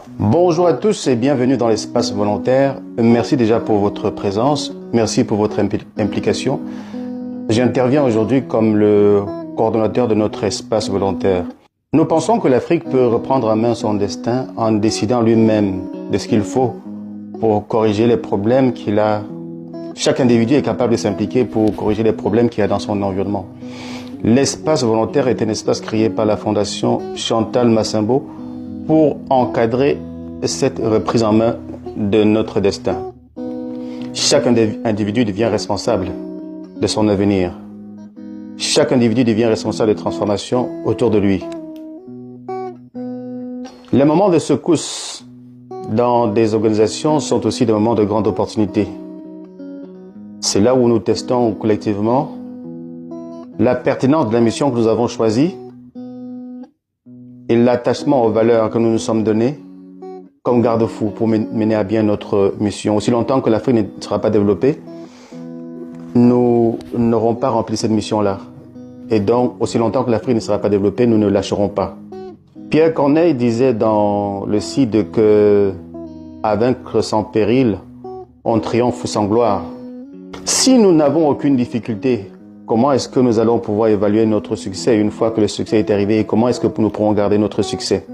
Bonjour à tous et bienvenue dans l'espace volontaire. Merci déjà pour votre présence, merci pour votre implication. J'interviens aujourd'hui comme le coordonnateur de notre espace volontaire. Nous pensons que l'Afrique peut reprendre en main son destin en décidant lui-même de ce qu'il faut pour corriger les problèmes qu'il a. Chaque individu est capable de s'impliquer pour corriger les problèmes qu'il y a dans son environnement. L'espace volontaire est un espace créé par la Fondation Chantal Massimbo pour encadrer cette reprise en main de notre destin. Chaque individu devient responsable de son avenir. Chaque individu devient responsable de transformation autour de lui. Les moments de secousse dans des organisations sont aussi des moments de grande opportunité. C'est là où nous testons collectivement la pertinence de la mission que nous avons choisie et l'attachement aux valeurs que nous nous sommes données comme garde-fou pour mener à bien notre mission. Aussi longtemps que l'Afrique ne sera pas développée, nous n'aurons pas rempli cette mission-là. Et donc, aussi longtemps que l'Afrique ne sera pas développée, nous ne lâcherons pas. Pierre Corneille disait dans le Cide que à vaincre sans péril, on triomphe sans gloire. Si nous n'avons aucune difficulté, comment est-ce que nous allons pouvoir évaluer notre succès une fois que le succès est arrivé et comment est-ce que nous pourrons garder notre succès?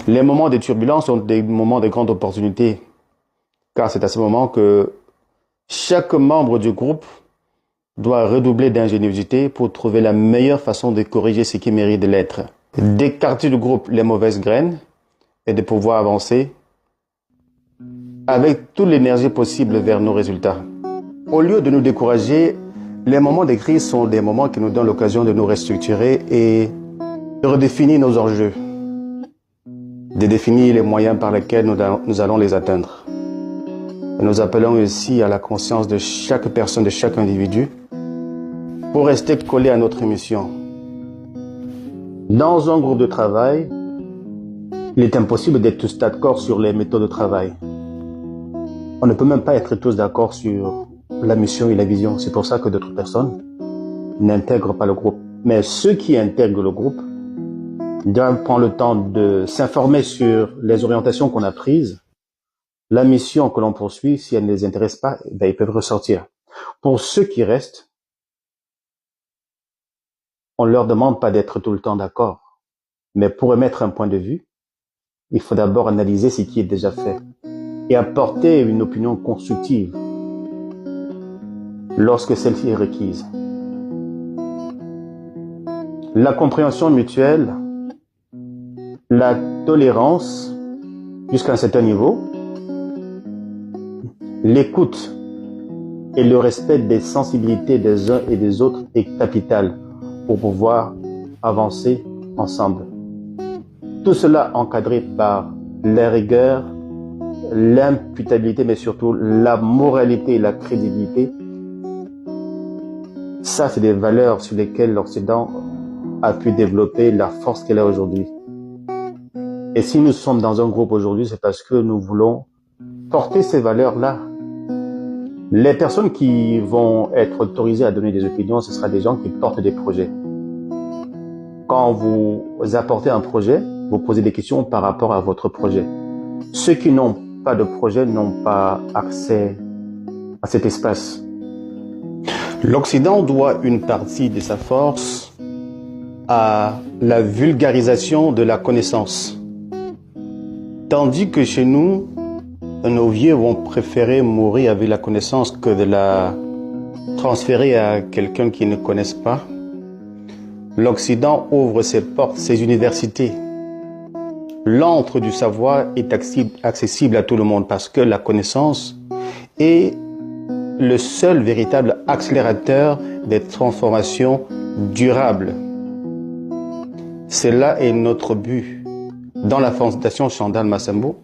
Les moments de turbulence sont des moments de grande opportunité, car c'est à ce moment que chaque membre du groupe doit redoubler d'ingéniosité pour trouver la meilleure façon de corriger ce qui mérite de l'être, d'écarter du groupe les mauvaises graines et de pouvoir avancer avec toute l'énergie possible vers nos résultats. Au lieu de nous décourager, les moments de crise sont des moments qui nous donnent l'occasion de nous restructurer et de redéfinir nos enjeux, de définir les moyens par lesquels nous allons les atteindre. Nous appelons aussi à la conscience de chaque personne, de chaque individu, pour rester collé à notre mission. Dans un groupe de travail, il est impossible d'être tous d'accord sur les méthodes de travail. On ne peut même pas être tous d'accord sur la mission et la vision. C'est pour ça que d'autres personnes n'intègrent pas le groupe. Mais ceux qui intègrent le groupe doivent prendre le temps de s'informer sur les orientations qu'on a prises, la mission que l'on poursuit. Si elle ne les intéresse pas, ils peuvent ressortir. Pour ceux qui restent, on ne leur demande pas d'être tout le temps d'accord. Mais pour émettre un point de vue, il faut d'abord analyser ce qui est déjà fait et apporter une opinion constructive lorsque celle-ci est requise. La compréhension mutuelle, la tolérance jusqu'à un certain niveau, l'écoute et le respect des sensibilités des uns et des autres est capital pour pouvoir avancer ensemble. Tout cela encadré par la rigueur, l'imputabilité, mais surtout la moralité et la crédibilité. Ça, c'est des valeurs sur lesquelles l'Occident a pu développer la force qu'elle a aujourd'hui. Et si nous sommes dans un groupe aujourd'hui, c'est parce que nous voulons porter ces valeurs-là. Les personnes qui vont être autorisées à donner des opinions, ce sera des gens qui portent des projets. Quand vous apportez un projet, vous posez des questions par rapport à votre projet. Ceux qui n'ont pas de projet n'ont pas accès à cet espace. L'Occident doit une partie de sa force à la vulgarisation de la connaissance. Tandis que chez nous, nos vieux vont préférer mourir avec la connaissance que de la transférer à quelqu'un qui ne connaisse pas. L'Occident ouvre ses portes, ses universités. L'antre du savoir est accessible à tout le monde parce que la connaissance est le seul véritable accélérateur des transformations durables. Cela est notre but dans la Fondation Chantal Massimbo,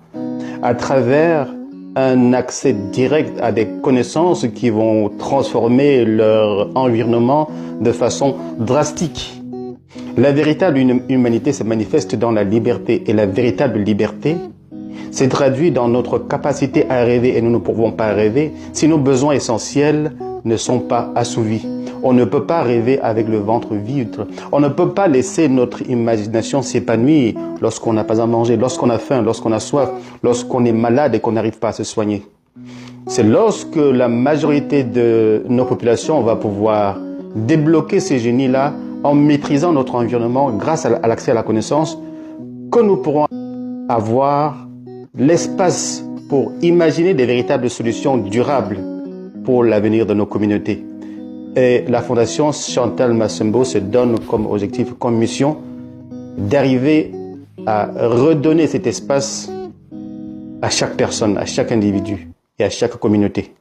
à travers un accès direct à des connaissances qui vont transformer leur environnement de façon drastique. La véritable humanité se manifeste dans la liberté et la véritable liberté s'est traduite dans notre capacité à rêver et nous ne pouvons pas rêver si nos besoins essentiels ne sont pas assouvis. On ne peut pas rêver avec le ventre vide. On ne peut pas laisser notre imagination s'épanouir lorsqu'on n'a pas à manger, lorsqu'on a faim, lorsqu'on a soif, lorsqu'on est malade et qu'on n'arrive pas à se soigner. C'est lorsque la majorité de nos populations va pouvoir débloquer ces génies-là en maîtrisant notre environnement grâce à l'accès à la connaissance que nous pourrons avoir l'espace pour imaginer des véritables solutions durables pour l'avenir de nos communautés. Et la Fondation Chantal Massembo se donne comme objectif, comme mission, d'arriver à redonner cet espace à chaque personne, à chaque individu et à chaque communauté.